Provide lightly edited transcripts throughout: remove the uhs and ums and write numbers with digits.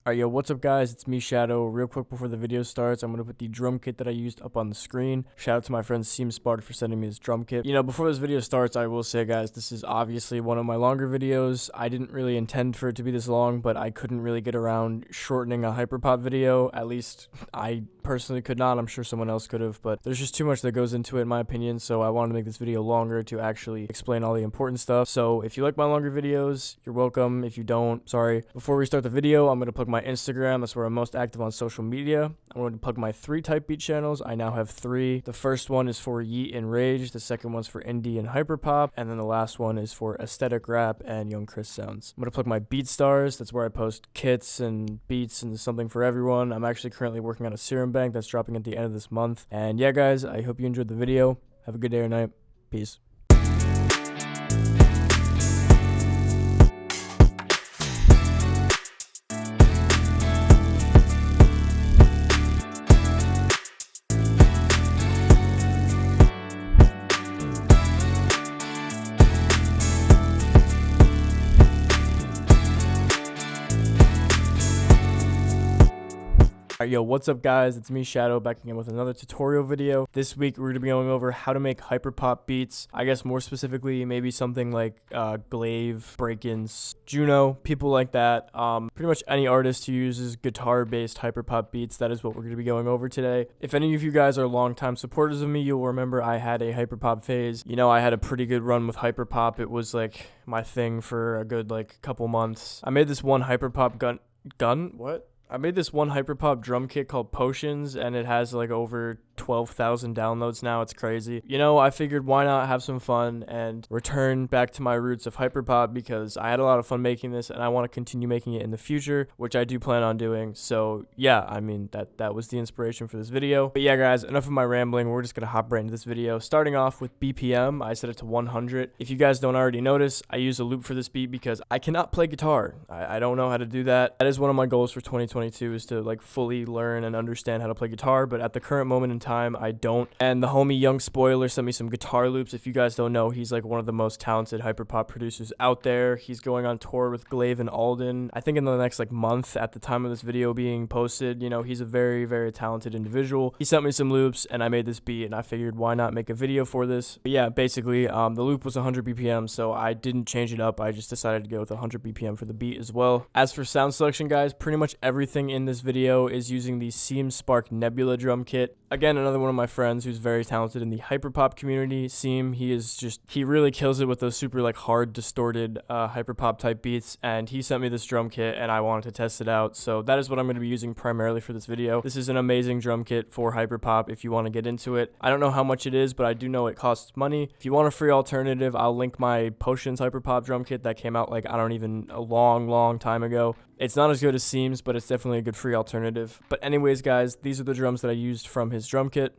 Alright, yo, what's up guys? It's me, Shadow. Real quick before the video starts, I'm going to put the drum kit that I used up on the screen. Shout out to my friend Spark for sending me this drum kit. You know, before this video starts, I will say guys, this is obviously one of my longer videos. I didn't really intend for it to be this long, but I couldn't really get around shortening a Hyperpop video. At least I personally could not. I'm sure someone else could have, but there's just too much that goes into it in my opinion, so I wanted to make this video longer to actually explain all the important stuff. So if you like my longer videos, you're welcome. If you don't, sorry. Before we start the video, I'm going to plug my Instagram. That's where I'm most active on social media. I'm going to plug my 3 type beat channels. I now have 3. The first one is for Yeet and Rage. The second one's for Indie and Hyperpop. And then the last one is for Aesthetic Rap and Young Chris Sounds. I'm going to plug my Beat Stars. That's where I post kits and beats and something for everyone. I'm actually currently working on a serum bank that's dropping at the end of this month. And yeah, guys, I hope you enjoyed the video. Have a good day or night. Peace. Alright, yo, what's up guys? It's me, Shadow, back again with another tutorial video. This week, we're going to be going over how to make Hyperpop beats. I guess more specifically, maybe something like GLAIVE, Break-ins, Juno, people like that. Pretty much any artist who uses guitar-based Hyperpop beats, that is what we're going to be going over today. If any of you guys are longtime supporters of me, you'll remember I had a Hyperpop phase. You know, I had a pretty good run with Hyperpop. It was like my thing for a good like couple months. I made this one Hyperpop I made this one Hyperpop drum kit called Potions, and it has like over 12,000 downloads now. It's crazy. You know, I figured why not have some fun and return back to my roots of Hyperpop, because I had a lot of fun making this and I want to continue making it in the future, which I do plan on doing. So yeah, I mean, that was the inspiration for this video. But yeah, guys, enough of my rambling. We're just going to hop right into this video. Starting off with BPM, I set it to 100. If you guys don't already notice, I use a loop for this beat because I cannot play guitar. I don't know how to do that. That is one of my goals for 2022, is to like fully learn and understand how to play guitar, but at the current moment in time, I don't. And the homie Young Spoiler sent me some guitar loops. If you guys don't know, he's like one of the most talented Hyperpop producers out there. He's going on tour with GLAIVE and Alden, I think in the next like month at the time of this video being posted. You know, he's a very, very talented individual. He sent me some loops and I made this beat, and I figured why not make a video for this. But yeah, basically the loop was 100 BPM, so I didn't change it up. I just decided to go with 100 BPM for the beat as well. As for sound selection, guys, pretty much everything in this video is using the Spark Nebula drum kit. Again, another one of my friends who's very talented in the Hyperpop community. He really kills it with those super like hard distorted Hyperpop type beats, and he sent me this drum kit and I wanted to test it out. So that is what I'm going to be using primarily for this video. This is an amazing drum kit for Hyperpop if you want to get into it. I don't know how much it is, but I do know it costs money. If you want a free alternative, I'll link my Potions Hyperpop drum kit that came out like a long time ago. It's not as good as Seems, but it's definitely a good free alternative. But anyways, guys, these are the drums that I used from his drum kit.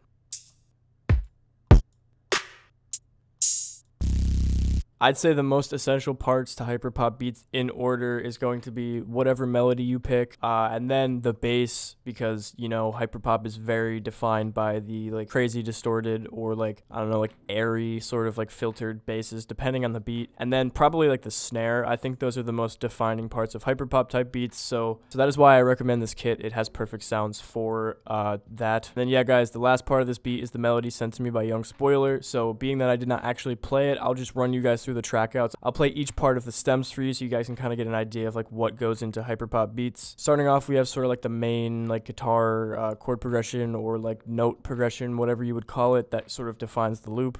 I'd say the most essential parts to Hyperpop beats in order is going to be whatever melody you pick, and then the bass, because, you know, Hyperpop is very defined by the like crazy distorted or like, I don't know, like airy sort of like filtered basses depending on the beat, and then probably like the snare. I think those are the most defining parts of Hyperpop type beats, so that is why I recommend this kit. It has perfect sounds for that. And then yeah, guys, the last part of this beat is the melody sent to me by Young Spoiler. So being that I did not actually play it, I'll just run you guys through the track outs. I'll play each part of the stems for you so you guys can kind of get an idea of like what goes into Hyperpop beats. Starting off, we have sort of like the main like guitar chord progression or like note progression, whatever you would call it, that sort of defines the loop.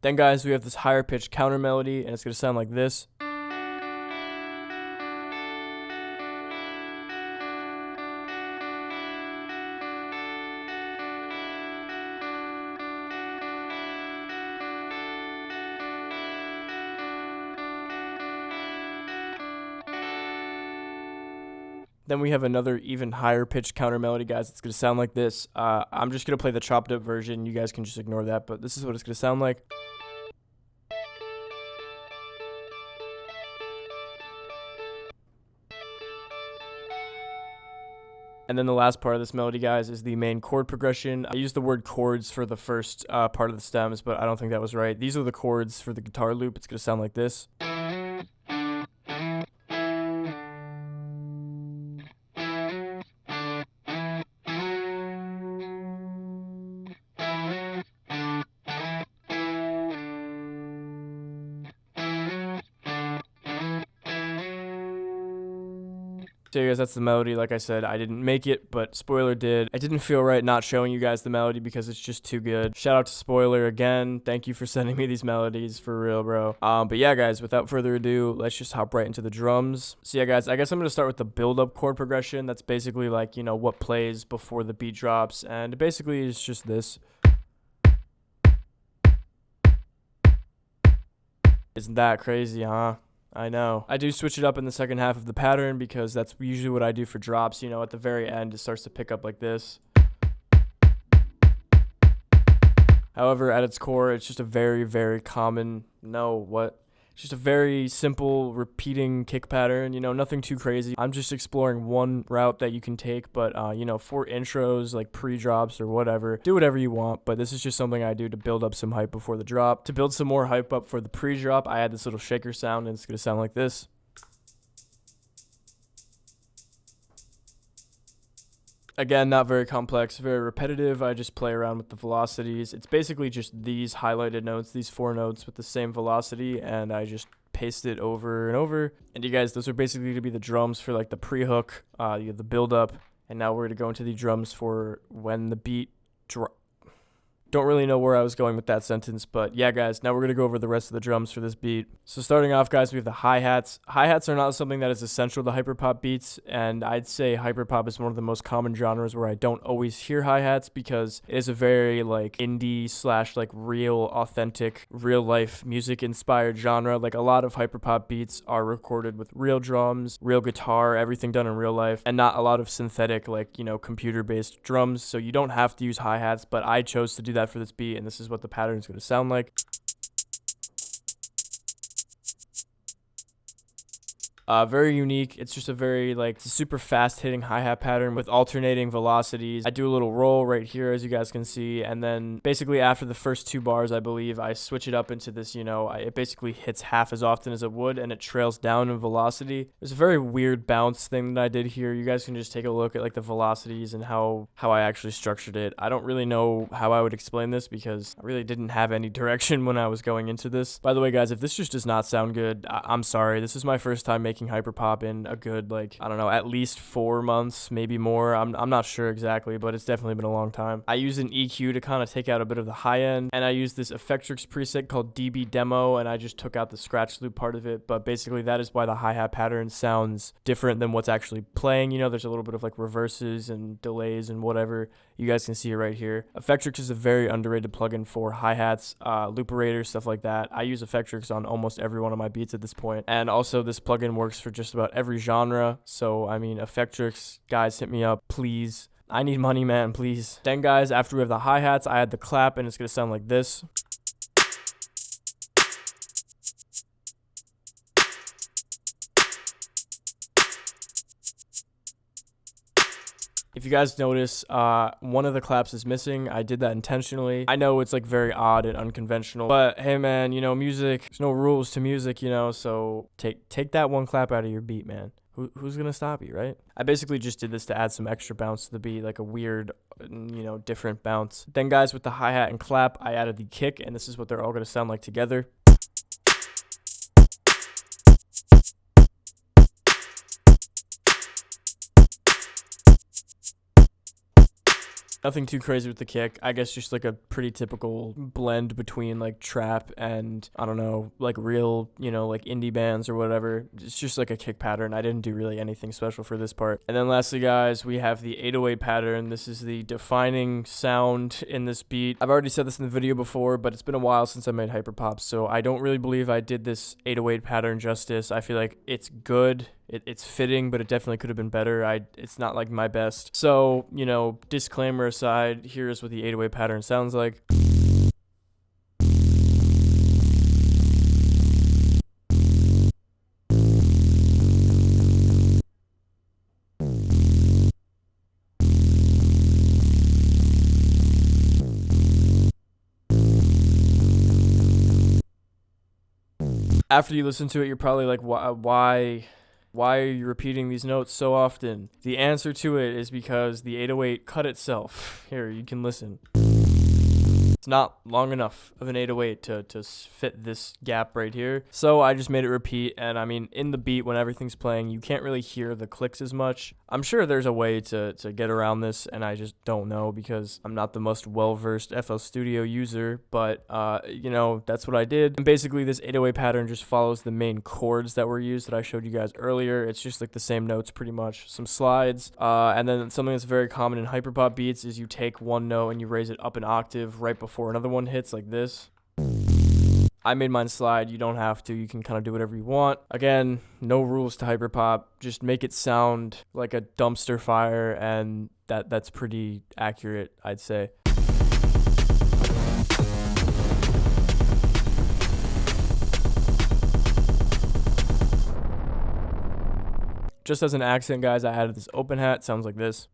Then guys, we have this higher pitched counter melody, and it's going to sound like this. Then we have another even higher pitched counter melody, guys. It's going to sound like this. I'm just going to play the chopped up version. You guys can just ignore that, but this is what it's going to sound like. And then the last part of this melody, guys, is the main chord progression. I used the word chords for the first part of the stems, but I don't think that was right. These are the chords for the guitar loop. It's going to sound like this. So you guys, that's the melody. Like I said, I didn't make it, but Spoiler did. I didn't feel right not showing you guys the melody because it's just too good. Shout out to Spoiler again. Thank you for sending me these melodies, for real, bro. But yeah, guys, without further ado, let's just hop right into the drums. So yeah, guys, I guess I'm going to start with the build-up chord progression. That's basically like, you know, what plays before the beat drops. And basically it's just this. Isn't that crazy, huh? I know. I do switch it up in the second half of the pattern because that's usually what I do for drops. You know, at the very end, it starts to pick up like this. However, at its core, it's just a very, very common, it's just a very simple repeating kick pattern, you know, nothing too crazy. I'm just exploring one route that you can take, but, you know, for intros, like pre-drops or whatever, do whatever you want, but this is just something I do to build up some hype before the drop. To build some more hype up for the pre-drop, I add this little shaker sound, and it's going to sound like this. Again, not very complex, very repetitive. I just play around with the velocities. It's basically just these highlighted notes, these 4 notes with the same velocity, and I just paste it over and over. And you guys, those are basically going to be the drums for like the pre-hook, the build-up, and now we're going to go into the drums for when the beat drops. Don't really know where I was going with that sentence, but yeah, guys, now we're going to go over the rest of the drums for this beat. So starting off, guys, we have the hi-hats. Hi-hats are not something that is essential to hyperpop beats, and I'd say hyperpop is one of the most common genres where I don't always hear hi-hats because it is a very, like, indie / like, real, authentic, real-life music-inspired genre. Like, a lot of hyperpop beats are recorded with real drums, real guitar, everything done in real life, and not a lot of synthetic, like, you know, computer-based drums, so you don't have to use hi-hats, but I chose to do that for this beat, and this is what the pattern is going to sound like. Very unique. It's just a very, like, it's a super fast hitting hi-hat pattern with alternating velocities. I do a little roll right here, as you guys can see, and then basically after the first 2 bars, I believe, I switch it up into this, you know, it basically hits half as often as it would, and it trails down in velocity. There's a very weird bounce thing that I did here. You guys can just take a look at, like, the velocities and how I actually structured it. I don't really know how I would explain this because I really didn't have any direction when I was going into this. By the way, guys, if this just does not sound good, I'm sorry. This is my first time making hyperpop in a good, like, I don't know, at least 4 months, maybe more. I'm not sure exactly, but it's definitely been a long time. I use an EQ to kind of take out a bit of the high end, and I use this Effectrix preset called DB Demo, and I just took out the scratch loop part of it, but basically that is why the hi-hat pattern sounds different than what's actually playing. You know, there's a little bit of, like, reverses and delays and whatever. You guys can see it right here. Effectrix is a very underrated plugin for hi-hats, looperators, stuff like that. I use Effectrix on almost every one of my beats at this point, and also this plugin works for just about every genre. So, I mean, Effectrix, guys, hit me up, please. I need money, man, please. Then, guys, after we have the hi-hats, I add the clap, and it's going to sound like this. If you guys notice, one of the claps is missing. I did that intentionally. I know it's, like, very odd and unconventional, but hey, man, you know, music, there's no rules to music, you know, so take that one clap out of your beat, man. Who's gonna stop you, right? I basically just did this to add some extra bounce to the beat, like a weird, you know, different bounce. Then, guys, with the hi-hat and clap, I added the kick, and this is what they're all gonna sound like together. Nothing too crazy with the kick. I guess just like a pretty typical blend between like trap and, I don't know, like real, you know, like indie bands or whatever. It's just like a kick pattern. I didn't do really anything special for this part. And then lastly, guys, we have the 808 pattern. This is the defining sound in this beat. I've already said this in the video before, but it's been a while since I made Hyperpop, so I don't really believe I did this 808 pattern justice. I feel like it's good. It's fitting, but it definitely could have been better. It's not like my best. So, you know, disclaimer aside, here's what the 808 pattern sounds like. After you listen to it, you're probably like, why are you repeating these notes so often? The answer to it is because the 808 cut itself. Here, you can listen. It's not long enough of an 808 to fit this gap right here. So I just made it repeat. And I mean, in the beat, when everything's playing, you can't really hear the clicks as much. I'm sure there's a way to get around this, and I just don't know because I'm not the most well-versed FL Studio user. But, you know, that's what I did. And basically, this 808 pattern just follows the main chords that were used that I showed you guys earlier. It's just like the same notes pretty much, some slides. And then something that's very common in hyperpop beats is you take one note and you raise it up an octave right before another one hits, like this. I made mine slide. You don't have to. You can kind of do whatever you want. Again, no rules to hyperpop. Just make it sound like a dumpster fire, and that's pretty accurate, I'd say. Just as an accent, guys, I added this open hat. Sounds like this.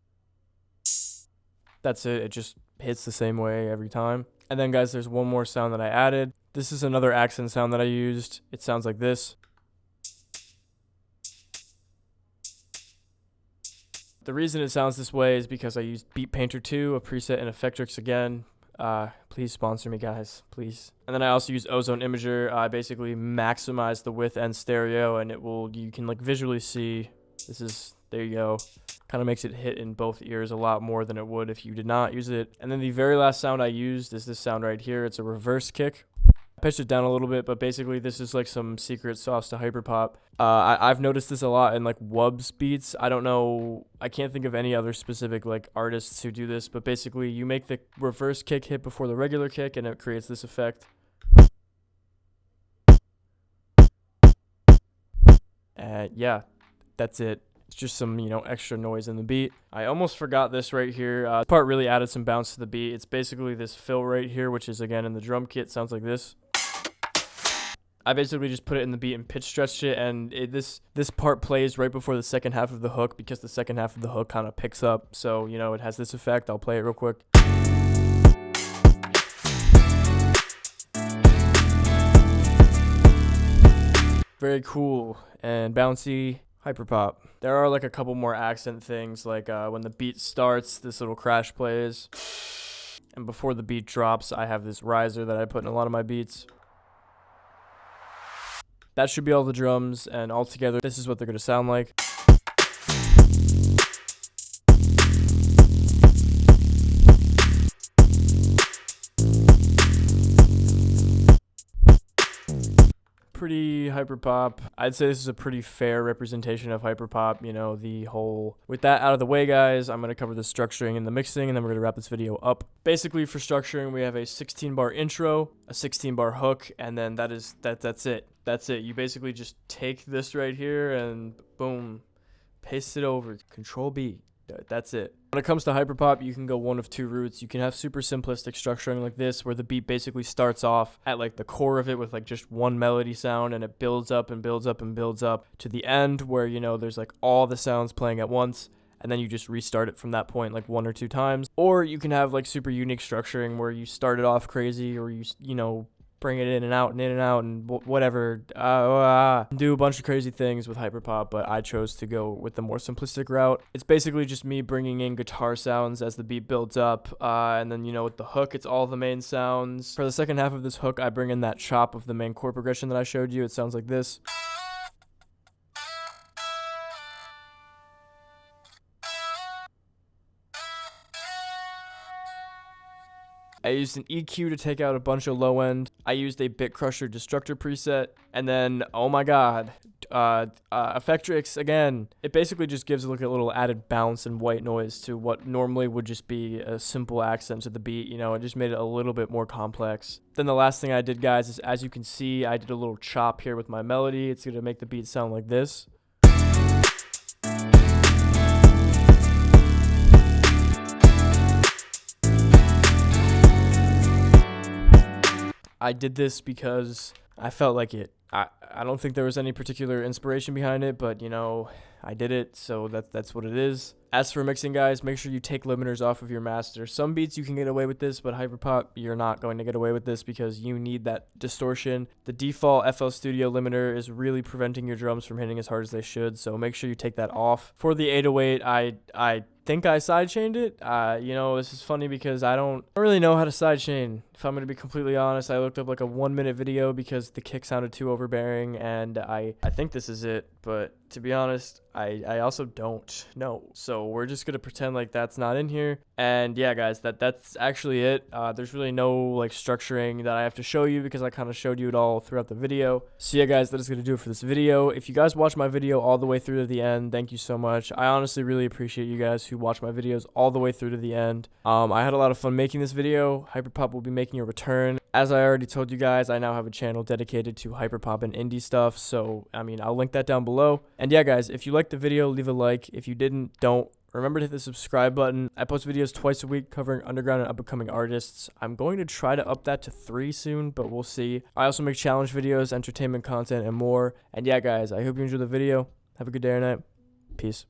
That's it. It just hits the same way every time. And then, guys, there's one more sound that I added. This is another accent sound that I used. It sounds like this. The reason it sounds this way is because I used Beat Painter 2, a preset in Effectrix again. Please sponsor me, guys, please. And then I also use Ozone Imager. I basically maximize the width and stereo, and you can like visually see, there you go. Kind of makes it hit in both ears a lot more than it would if you did not use it. And then the very last sound I used is this sound right here. It's a reverse kick. I pitched it down a little bit, but basically this is like some secret sauce to hyperpop. I've noticed this a lot in like Wubs beats. I don't know, I can't think of any other specific like artists who do this, but basically you make the reverse kick hit before the regular kick and it creates this effect. Yeah, that's it. It's just some, you know, extra noise in the beat. I almost forgot this right here. This part really added some bounce to the beat. It's basically this fill right here, which is again in the drum kit. Sounds like this. I basically just put it in the beat and pitch stretched it, and this part plays right before the second half of the hook because the second half of the hook kind of picks up. So, you know, it has this effect. I'll play it real quick. Very cool and bouncy hyperpop. There are like a couple more accent things, like when the beat starts, this little crash plays. And before the beat drops, I have this riser that I put in a lot of my beats. That should be all the drums, and all together, this is what they're going to sound like. Pretty hyperpop. I'd say this is a pretty fair representation of hyperpop, you know, the whole. With that out of the way, guys, I'm going to cover the structuring and the mixing, and then we're going to wrap this video up. Basically, for structuring, we have a 16-bar intro, a 16-bar hook, and then that's it. That's it. You basically just take this right here and boom, paste it over. Control B. That's it. When it comes to hyperpop, you can go one of two routes. You can have super simplistic structuring like this, where the beat basically starts off at like the core of it with like just one melody sound, and it builds up and builds up and builds up to the end where, you know, there's like all the sounds playing at once, and then you just restart it from that point like one or two times. Or you can have like super unique structuring where you start it off crazy, or you know, bring it in and out and whatever. Do a bunch of crazy things with hyperpop, but I chose to go with the more simplistic route. It's basically just me bringing in guitar sounds as the beat builds up, and then, you know, with the hook, it's all the main sounds. For the second half of this hook, I bring in that chop of the main chord progression that I showed you. It sounds like this. I used an EQ to take out a bunch of low end. I used a Bit Crusher Destructor preset. And then, oh my god, Effectrix again. It basically just gives like a little added bounce and white noise to what normally would just be a simple accent to the beat. You know, it just made it a little bit more complex. Then the last thing I did, guys, is as you can see, I did a little chop here with my melody. It's going to make the beat sound like this. I did this because I felt like it. I don't think there was any particular inspiration behind it, but you know, I did it, so that's what it is. As for mixing, guys, make sure you take limiters off of your master. Some beats you can get away with this, but Hyperpop, you're not going to get away with this because you need that distortion. The default FL Studio limiter is really preventing your drums from hitting as hard as they should, so make sure you take that off. For the 808, I think I sidechained it. You know, this is funny because I don't really know how to sidechain. If I'm going to be completely honest, I looked up like a 1-minute video because the kick sounded too overbearing, and I think this is it, but to be honest, I also don't know. So we're just going to pretend like that's not in here. And yeah, guys, that's actually it. There's really no like structuring that I have to show you because I kind of showed you it all throughout the video. So yeah, guys, that is going to do it for this video. If you guys watched my video all the way through to the end, thank you so much. I honestly really appreciate you guys who watch my videos all the way through to the end. I had a lot of fun making this video. Hyperpop will be making a return. As I already told you guys, I now have a channel dedicated to hyperpop and indie stuff, so I mean, I'll link that down below. And yeah, guys, if you liked the video, leave a like. If you didn't, don't. Remember to hit the subscribe button. I post videos twice a week covering underground and up-and-coming artists. I'm going to try to up that to 3 soon, but we'll see. I also make challenge videos, entertainment content, and more. And yeah, guys, I hope you enjoyed the video. Have a good day or night. Peace.